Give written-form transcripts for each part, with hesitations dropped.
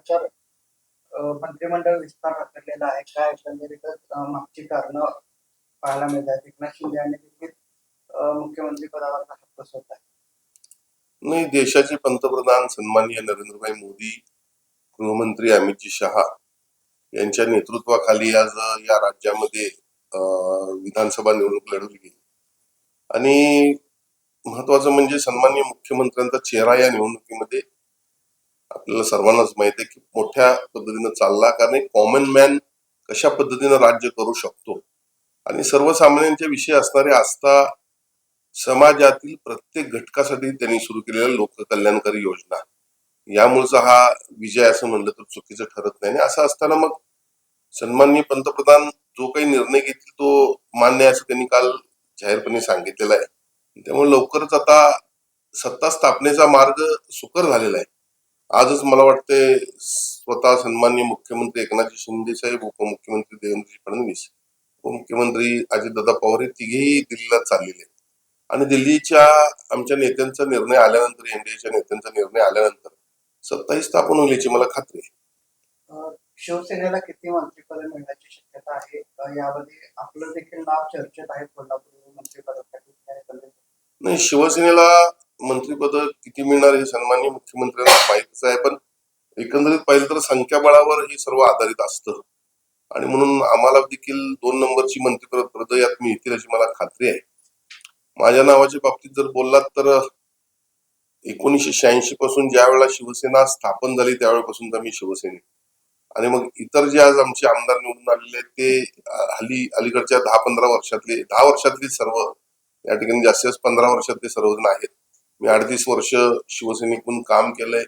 समाचार मंत्रिमंडळ विस्तार रखडलेला आहे. काय एकंदरीतच मागची कारणं पाहायला मिळतात. एकनाथ शिंदे यांनी देखील मुख्यमंत्री पदावर हात बसवत आहे. नाही, देशाचे पंतप्रधान सन्माननीय नरेंद्रभाई मोदी, गृहमंत्री अमितजी शहा यांच्या नेतृत्वाखाली आज या राज्यामध्ये विधानसभा निवडणूक लढवली गेली आणि महत्वाचं म्हणजे सन्माननीय मुख्यमंत्र्यांचा चेहरा या निवडणुकीमध्ये आपल्याला सर्वांनाच माहिती आहे की मोठ्या पद्धतीनं चालला, कारण कॉमन मॅन कशा पद्धतीनं राज्य करू शकतो आणि सर्वसामान्यांच्या विषयी असणारी आस्था समाजातील प्रत्येक घटकासाठी त्यांनी सुरू केलेल्या लोककल्याणकारी योजना, यामुळेचा हा विजय असं म्हणलं तर चुकीचं ठरत नाही. असं असताना मग सन्माननीय पंतप्रधान जो काही निर्णय घेतील तो मान्य आहे असं त्यांनी काल जाहीरपणे सांगितलेला आहे. त्यामुळे लवकरच आता सत्ता स्थापनेचा मार्ग सुकर झालेला आहे. आजच मला वाटते स्वतः सन्माननीय मुख्यमंत्री एकनाथ शिंदे साहेब, उपमुख्यमंत्री देवेंद्र फडणवीस, उपमुख्यमंत्री अजितदादा पवार हे तिघेही दिल्लीला चाललेले आहेत आणि दिल्लीच्या आमच्या नेत्यांचा निर्णय आल्यानंतर, एनडीएच्या नेत्यांचा निर्णय आल्यानंतर सत्ताही स्थापन होईल याची मला खात्री आहे. शिवसेनेला किती मंत्रिपद मिळण्याची शक्यता आहे? यामध्ये आपलं देखील नाव चर्चेत आहे कोल्हापूर मंत्रिपदासाठी. नाही, शिवसेनेला मंत्रिपद किती मिळणार हे सन्माननीय मुख्यमंत्र्यांना माहितीच आहे, पण एकंदरीत पाहिलं तर संख्याबळावर हे सर्व आधारित असतं आणि म्हणून आम्हाला देखील 2 नंबरची मंत्रिपद यात मिळतील अशी मला खात्री आहे. माझ्या नावाच्या बाबतीत जर बोललात तर 1986 पासून ज्या वेळेला शिवसेना स्थापन झाली त्यावेळेपासून मी शिवसेने आणि मग इतर जे आज आमचे आमदार निवडून आलेले आहेत ते अलीकडच्या 10 वर्षातली सर्व, या ठिकाणी जास्तीत जास्त 15 वर्षातले सर्वजण आहेत. मी 38 वर्ष शिवसेनेतून काम केलंय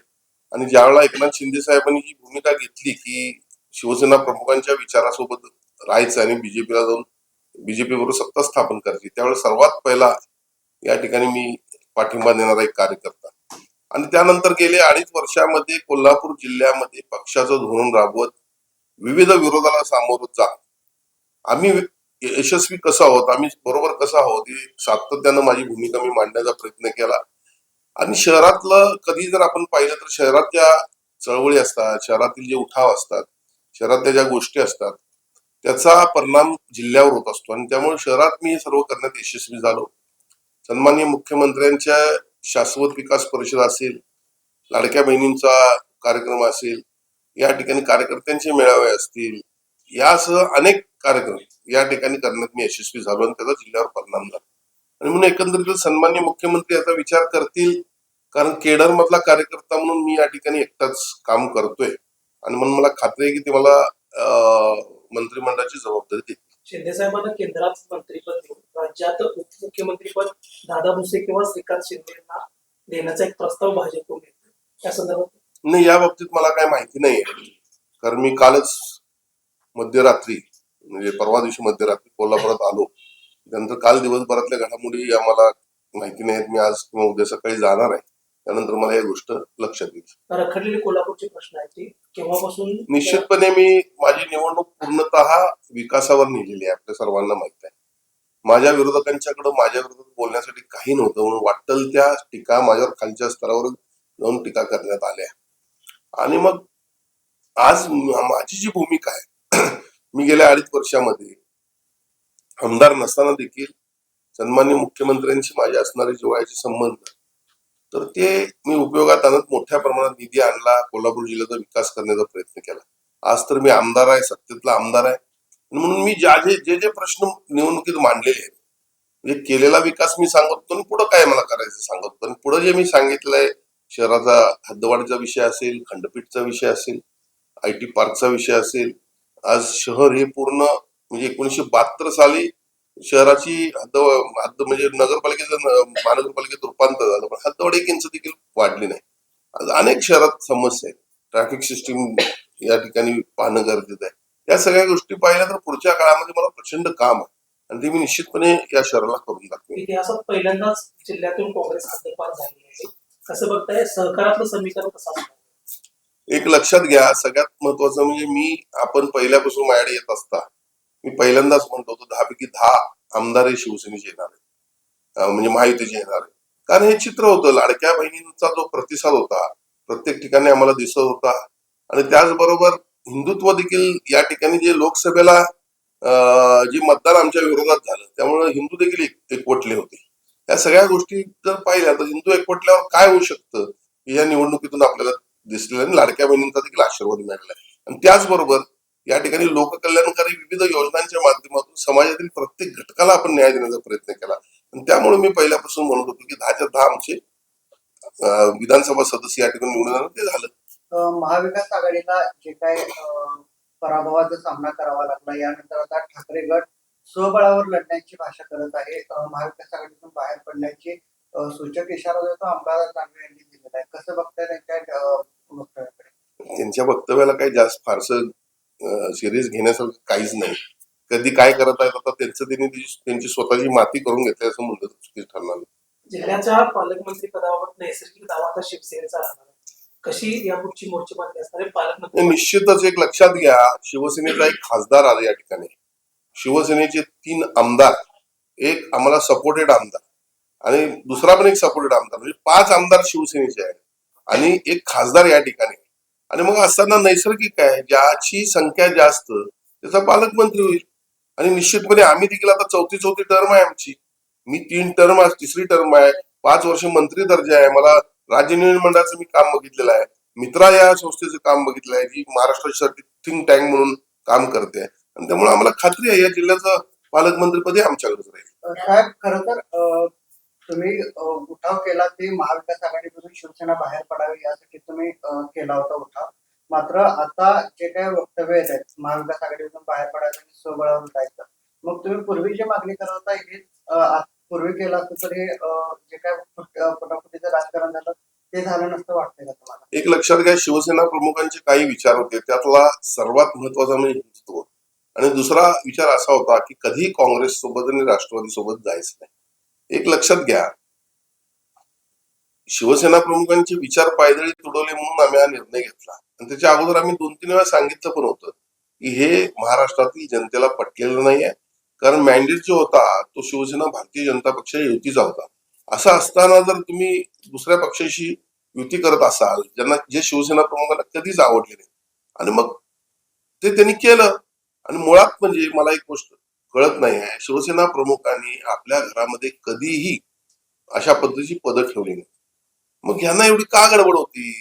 आणि ज्यावेळेला एकनाथ शिंदे साहेबांनी ही भूमिका घेतली की शिवसेना प्रमुखांच्या विचारासोबत राहायचं आणि बीजेपीला जाऊन बीजेपी बरोबर सत्ता स्थापन करायची, त्यावेळेस सर्वात पहिला या ठिकाणी मी पाठिंबा देणारा एक कार्यकर्ता आणि त्यानंतर गेले 2.5 वर्षामध्ये कोल्हापूर जिल्ह्यामध्ये पक्षाचं धोरण राबवत विविध विरोधाला सामोरं जात आम्ही यशस्वी कसं आहोत, आम्ही बरोबर कसं आहोत हे सातत्यानं माझी भूमिका मी मांडण्याचा प्रयत्न केला. आणि शहरातलं कधी जर आपण पाहिलं तर शहरात ज्या चळवळी असतात, शहरातील जे उठाव असतात, शहरातल्या ज्या गोष्टी असतात त्याचा परिणाम जिल्ह्यावर होत असतो आणि त्यामुळे शहरात मी हे सर्व करण्यात यशस्वी झालो. सन्माननीय मुख्यमंत्र्यांच्या शाश्वत विकास परिषद असेल, लाडक्या बहिणींचा कार्यक्रम असेल, या ठिकाणी कार्यकर्त्यांचे मेळावे असतील, यासह अनेक कार्यक्रम या ठिकाणी करण्यात मी यशस्वी झालो आणि त्याचा जिल्ह्यावर परिणाम झाला आणि म्हणून एकंदरीत सन्माननीय मुख्यमंत्री याचा विचार करतील, कारण केडर मधला कार्यकर्ता म्हणून मी या ठिकाणी एकटाच काम करतोय आणि म्हणून मला खात्री आहे की ते मला मंत्रिमंडळाची जबाबदारी देतील. शिंदे साहेबांना केंद्रात मंत्रिपद देऊन राज्यात उपमुख्यमंत्रीपद दादा भुसे किंवा श्रीकांत शिंदे यांना देण्याचा एक प्रस्ताव भाजपकडून येतो, त्या संदर्भात नाही, या बाबतीत मला काय माहिती नाही, कारण मी कालच मध्यरात्री म्हणजे परवा दिवशी मध्यरात्री कोल्हापुरात आलो. त्यानंतर काल दिवसभरातल्या घडामोडी आम्हाला माहिती नाहीत. मी आज किंवा उद्या सकाळी जाणार आहे, त्यानंतर मला ही गोष्ट लक्षात येईल. रखडलेले कोल्हापूरचे प्रश्न आहेत ते केव्हापासून? निश्चितपणे मी माझी निवडणूक पूर्णतः विकासावर नेलेली आहे. आपल्या सर्वांना माहित आहे, माझ्या विरोधकांच्याकडे माझ्या विरोधात बोलण्यासाठी काही नव्हतं, म्हणून वाटेल त्या टीका माझ्यावर खालच्या स्तरावर जाऊन टीका करण्यात आल्या आणि मग आज माझी जी भूमिका आहे मी गेल्या 2.5 वर्षामध्ये आमदार नसताना देखील सन्माननीय मुख्यमंत्र्यांशी माझे असणारे जिव्हाळ्याचे संबंध, तर ते मी उपयोगात आणत मोठ्या प्रमाणात निधी आणला, कोल्हापूर जिल्ह्याचा विकास करण्याचा प्रयत्न केला. आज तर मी आमदार आहे, सत्तेतला आमदार आहे, म्हणून मी जे प्रश्न निवडणुकीत मांडलेले आहेत म्हणजे केलेला विकास मी सांगतो आणि पुढे काय मला करायचं सांगतो आणि पुढे जे मी सांगितलं आहे, शहराचा हद्दवाढीचा विषय असेल, खंडपीठचा विषय असेल, IT पार्कचा विषय असेल, आज शहर हे पूर्ण म्हणजे 1972 साली शहराची हद्द म्हणजे नगरपालिकेचं महानगरपालिकेत रूपांतर झालं, पण हद्दवाढ 1 इंच देखील वाढली नाही. आज अनेक शहरात समस्या आहेत, ट्रॅफिक सिस्टीम या ठिकाणी पाहणं गरजेचं आहे. या सगळ्या गोष्टी पाहिल्या तर पुढच्या काळामध्ये मला प्रचंड काम आहे आणि ते मी निश्चितपणे या शहराला करून दाखवेन. इतिहासात पहिल्यांदाच जिल्ह्यातून काँग्रेस हद्दपार झाली आहे, कसं बघताय? सहकारातलं समीकरण कसं असतं? एक लक्षात घ्या, सगळ्यात महत्वाचं म्हणजे आपण पहिल्यापासून माझ्याकडे येत असता मी पहिल्यांदाच म्हणतो होतो 10 पैकी 10 आमदार हे शिवसेनेचे येणार आहे, म्हणजे महायुतीचे येणार आहे. कारण हे चित्र होतं, लाडक्या बहिणींचा जो प्रतिसाद होता प्रत्येक ठिकाणी आम्हाला दिसत होता आणि त्याचबरोबर हिंदुत्व देखील या ठिकाणी जे लोकसभेला जे मतदान आमच्या विरोधात झालं त्यामुळे हिंदू देखील एकवटले होते. या सगळ्या गोष्टी जर पाहिल्या तर हिंदू एकवटल्यावर काय होऊ शकतं हे या निवडणुकीतून आपल्याला दिसलेलं आणि लाडक्या बहिणींचा देखील आशीर्वाद मिळाला आहे. आणि त्याचबरोबर या ठिकाणी लोककल्याणकारी विविध योजनांच्या माध्यमातून समाजातील प्रत्येक घटकाला आपण न्याय देण्याचा प्रयत्न केला. आणि त्यामुळे मी पहिल्यापासून म्हणत होतो की 10च्या 10 आमचे विधानसभा सदस्य या ठिकाणी निवडून आले, ते झालं. महाविकास आघाडीला जे काय पराभवाचा सामना करावा लागला, यानंतर आता ठाकरे गट स्वबळावर लढण्याची भाषा करत आहे. महाविकास आघाडीतून बाहेर पडण्याची सूचक इशारा देतो आमदार दानवे यांनी दिलेला आहे. कसं बघताय त्यांच्या वक्तव्याकडे? त्यांच्या वक्तव्याला काही जास्त फारसं सिरियस घेण्यासारखं काहीच नाही. कधी काय करत आहेत आता त्यांची स्वतःची माती करून घेतली असं म्हणलं तर चुकीचं ठरणार नाही. जिल्ह्याच्या पालकमंत्री पदावर नैसर्गिक दावा आता शिवसेनेचा राहणार आहे. कशी यापुढची मोर्चेबांधणी असणार आहे पालकमंत्री? निश्चितच एक लक्षात घ्या, शिवसेनेचा एक खासदार आला या ठिकाणी, शिवसेनेचे 3 आमदार, एक आम्हाला सपोर्टेड आमदार आणि दुसरा पण एक सपोर्टेड आमदार, म्हणजे 5 आमदार शिवसेनेचे आहेत आणि एक खासदार या ठिकाणी. आणि मग असताना नैसर्गिक आहे, ज्याची संख्या जास्त त्याचा पालकमंत्री होईल. आणि निश्चितपणे आम्ही देखील आता चौथी टर्म आहे आमची. मी 3 टर्म, तिसरी टर्म आहे, 5 वर्ष मंत्री दर्जा आहे. मला राज्य नियोजन मंडळाचं मी काम बघितलेलं आहे, मित्रा या संस्थेचं काम बघितलं आहे, जी महाराष्ट्रासाठी थिंक टँक म्हणून काम करते. आणि त्यामुळे आम्हाला खात्री आहे या जिल्ह्याचं पालकमंत्रीपदी आमच्याकडेच राहील. साहेब, खरं तर तुम्ही उठाव केला ते महाविकास आघाडीमधून शिवसेना बाहेर पडावी यासाठी तुम्ही केला होता उठाव. मात्र आता जे काही वक्तव्य येत आहेत महाविकास आघाडीमधून बाहेर पडायचं आणि स्वबळावर जायचं, मग तुम्ही पूर्वी जी मागणी करत होता हे पूर्वी केलं असतं तर हे जे काय फटाफटीचं राजकारण झालं ते झालं नसतं वाटतंय का तुम्हाला? एक लक्षात घ्या, शिवसेना प्रमुखांचे काही विचार होते, त्यातला सर्वात महत्वाचा म्हणजे हिंदुत्व. आणि दुसरा विचार असा होता की कधी काँग्रेस सोबत आणि राष्ट्रवादी सोबत जायचं नाही. एक लक्षात घ्या, शिवसेना प्रमुखांचे विचार पायदळी तुडवले म्हणून आम्ही हा निर्णय घेतला. आणि त्याच्या अगोदर आम्ही 2-3 वेळा सांगितलं पण होतं की हे महाराष्ट्रातील जनतेला पटलेलं नाहीये, कारण मॅन्डेट जो होता तो शिवसेना भारतीय जनता पक्ष युतीचा होता. असं असताना जर तुम्ही दुसऱ्या पक्षाशी युती करत असाल, ज्यांना जे शिवसेना प्रमुखांना कधीच आवडले नाही, आणि मग ते त्यांनी केलं. आणि मुळात म्हणजे मला एक गोष्ट कळत नाही आहे, शिवसेना प्रमुखांनी आपल्या घरामध्ये कधीही अशा पद्धतीची पदं ठेवली नाही. मग ह्यांना एवढी का गडबड होती?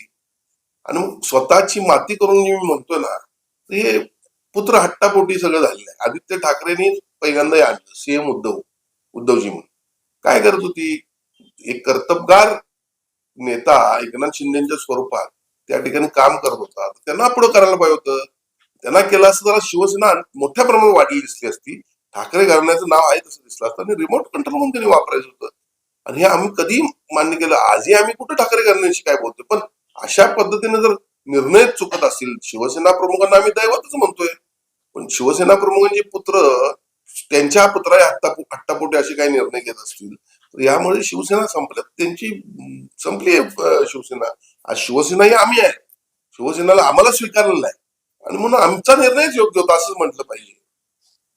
आणि मग स्वतःची माती करून मी म्हणतोय ना, हे पुत्र हट्टापोटी सगळं झालेलं आहे. आदित्य ठाकरेंनी पहिल्यांदा आणलं सीएम उद्धवजी म्हणून. काय करत होती? एक कर्तबगार नेता एकनाथ शिंदेच्या स्वरूपात त्या ठिकाणी काम करत होता, त्यांना पुढे करायला पाहिजे होतं. त्यांना केलं असतं तर शिवसेना मोठ्या प्रमाणात वाढली दिसली असती, ठाकरे घराण्याचं नाव आहे तसं दिसलं असतं आणि रिमोट कंट्रोल म्हणून त्यांनी वापरायचं होतं. आणि हे आम्ही कधी मान्य केलं. आजही आम्ही कुठं ठाकरे घराण्याशी काय बोलतोय, पण अशा पद्धतीने जर निर्णय चुकत असतील, शिवसेना प्रमुखांना आम्ही दैवतच म्हणतोय, पण शिवसेना प्रमुखांचे पुत्र त्यांच्या पुत्रा हट्टापोटी असे काही निर्णय घेत असतील तर यामुळे शिवसेना त्यांची संपली शिवसेना. आज शिवसेना ही आम्ही आहे, शिवसेनेला आम्हाला स्वीकारलेला आहे आणि म्हणून आमचा निर्णयच योग्य होता असंच म्हटलं पाहिजे.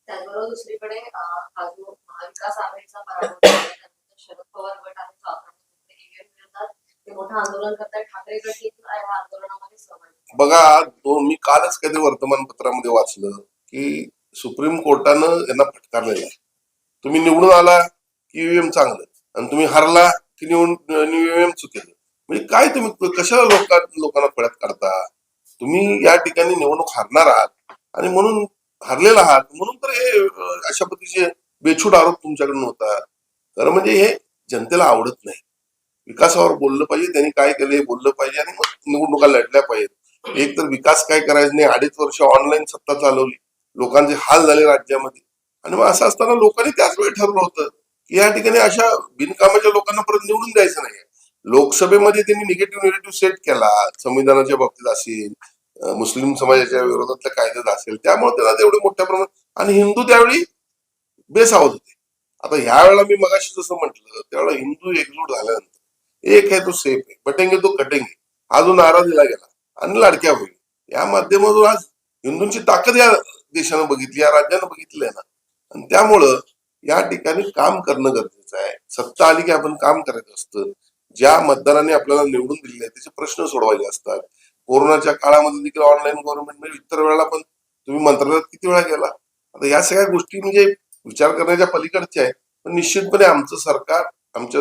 त्याचबरोबर दुसरीकडे हा जो महाविकास आघाडीचा पराभव झाला, त्यानंतर शरद पवार गट आहे जो EVM विरोधात ते मोठं आंदोलन करतात. ठाकरे गट देखील या आंदोलनामध्ये सहभागी. बघा, मी कालच कधी वर्तमानपत्रामध्ये वाचलं की सुप्रीम कोर्टानं यांना फटकारलेलं आहे. तुम्ही निवडून आला की ईव्हीएम चांगलं आणि तुम्ही हरला की ईव्हीएम चुकीचं. म्हणजे काय तुम्ही कशाला लोकांना पळत काढता? तुम्ही या ठिकाणी निवडणूक हारणार आहात आणि म्हणून हरलेला आहात म्हणून तर हे अशा पद्धतीचे बेछूट आरोप तुमच्याकडून होतात. तर म्हणजे हे जनतेला आवडत नाही. विकासावर बोललं पाहिजे, त्यांनी काय केलं हे बोललं पाहिजे आणि मग निवडणुका लढल्या पाहिजेत. एक तर विकास काय करायचं नाही, 2.5 वर्ष ऑनलाईन सत्ता चालवली, लोकांचे हाल झाले राज्यामध्ये. आणि मग असं असताना लोकांनी त्याच वेळी ठरवलं होतं की या ठिकाणी अशा बिनकामाच्या लोकांना परत निवडून द्यायचं नाही. लोकसभेमध्ये त्यांनी निगेटिव्ह सेट केला, संविधानाच्या बाबतीत असेल, मुस्लिम समाजाच्या विरोधातल्या कायद्यात असेल, त्यामुळे त्याला तेवढे मोठ्या प्रमाणात आणि हिंदू त्यावेळी बेसावत होते. आता ह्या वेळेला मी मगाशी जसं म्हटलं त्यावेळेला हिंदू एकजूट झाल्यानंतर एक आहे तो सेफ आहे, बटेंगे तो कटेंगे हा जो नारा दिला गेला आणि लाडक्या होईल, या माध्यमातून आज हिंदूंची ताकद या देशानं बघितली, या राज्यानं बघितली आहे ना. आणि त्यामुळं या ठिकाणी काम करणं गरजेचं आहे. सत्ता आली की आपण काम करायचं असतं. ज्या मतदारांनी आपल्याला निवडून दिलेले आहे त्याचे प्रश्न सोडवायचे असतात. कोरोनाच्या काळामध्ये देखील ऑनलाईन गव्हर्नमेंट म्हणजे इतर वेळेला पण तुम्ही मंत्रालयात किती वेळा गेला. आता या सगळ्या गोष्टी म्हणजे विचार करण्याच्या पलीकडच्या आहेत. पण निश्चितपणे आमच्या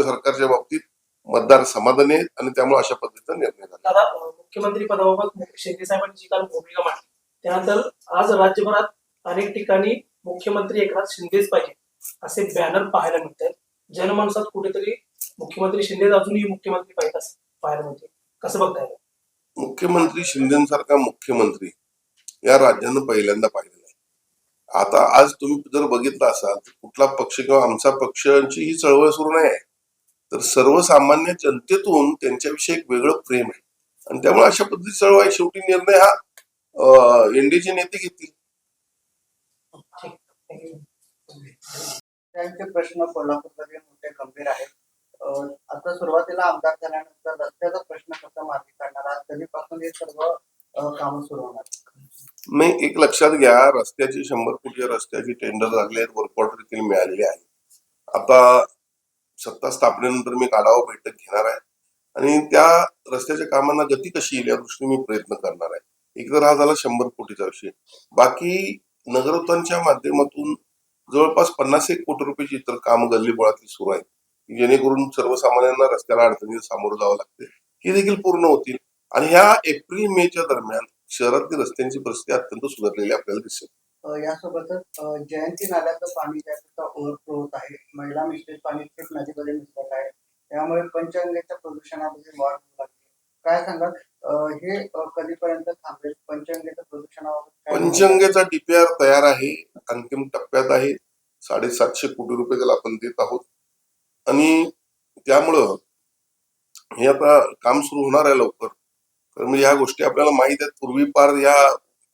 सरकारच्या बाबतीत मतदार समाधानी आहेत आणि त्यामुळे अशा पद्धतीचा निर्णय झाला. दादा मुख्यमंत्री पदाबाबत शिंदे साहेबांनी जी काल भूमिका मांडली त्यानंतर आज राज्यभरात अनेक ठिकाणी मुख्यमंत्री एकनाथ शिंदेच पाहिजे असे बॅनर पाहायला मिळत आहेत. जनमानसात कुठेतरी मुख्यमंत्री शिंदे अजूनही मुख्यमंत्री पाहिजे असं पाहायला मिळते. कसं बघताय? मुख्यमंत्री शिंदेसारखा मुख्यमंत्री या राज्यानं पहिल्यांदा पाहिलेला आहे. आता आज तुम्ही जर बघितलं असाल तर कुठला पक्ष किंवा आमचा पक्षांची ही चळवळ सुरू नाही आहे, तर सर्वसामान्य जनतेतून त्यांच्याविषयी एक वेगळं प्रेम आहे आणि त्यामुळे अशा पद्धतीची चळवळ आहे. शेवटी निर्णय हा एनडीएचे नेते घेतील. त्यांचे प्रश्न कोल्हापूरमध्ये मोठे गंभीर आहेत. आता सुरुवातीला आमदार झाल्यानंतर रस्त्याचा प्रश्न कसा मार्गी काढणार आहात? कधीपासून हे सर्व कामं सुरू होणार? नाही, एक लक्षात घ्या, रस्त्याची 100 कोटी रस्त्याची टेंडर लागले आहेत, वर्क ऑर्डर देखील मिळालेले आहे. आता सत्ता स्थापनेनंतर मी आढावा बैठक घेणार आहे आणि त्या रस्त्याच्या कामांना गती कशी येईल या दृष्टीने मी प्रयत्न करणार आहे. एक तर हा झाला 100 कोटीचा विषय. बाकी नगरोत्थानच्या माध्यमातून जवळपास 50-1 कोटी रुपयाची इतर काम गल्लीबोळातली सुरू आहेत, जेणेकरून सर्वसामान्यांना रस्त्याला अडचणीला सामोरं जावं लागते, ही देखील पूर्ण होतील. आणि ह्या एप्रिल-मेच्या दरम्यान शहरातली रस्त्यांची परिस्थिती अत्यंत सुधारलेली आपल्याला दिसेल. यासोबतच जयंती नाल्याचं पाणी त्याचा ओव्हरफ्लो होत आहे. महिला मिश्रित पाणी थेट नदीमध्ये मिसळत आहे. त्यामुळे पंचगंगेच्या प्रदूषणामध्ये वाढ होऊ लागली. काय सांगाल, हे कधीपर्यंत थांबेल? पंचगंगेच्या प्रदूषणावर पंचगंगेचा डीपीआर तयार आहे, अंतिम टप्प्यात आहे. 750 कोटी रुपये त्याला आपण देत आहोत आणि त्यामुळं हे आता काम सुरू होणार आहे लवकर. तर म्हणजे ह्या गोष्टी आपल्याला माहित आहेत. पूर्वी पार या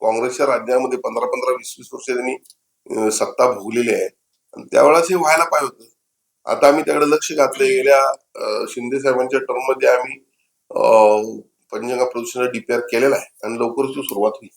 काँग्रेसच्या राज्यामध्ये 15-20 वर्ष त्यांनी सत्ता भोगलेली आहे आणि त्यावेळेस हे व्हायला पाहिजे होतं. आता आम्ही त्याकडे लक्ष घातलंय. गेल्या शिंदे साहेबांच्या टर्म मध्ये आम्ही पंचगंगा प्रदूषणाचा डीपीआर केलेला आहे आणि लवकरच सुरुवात होईल.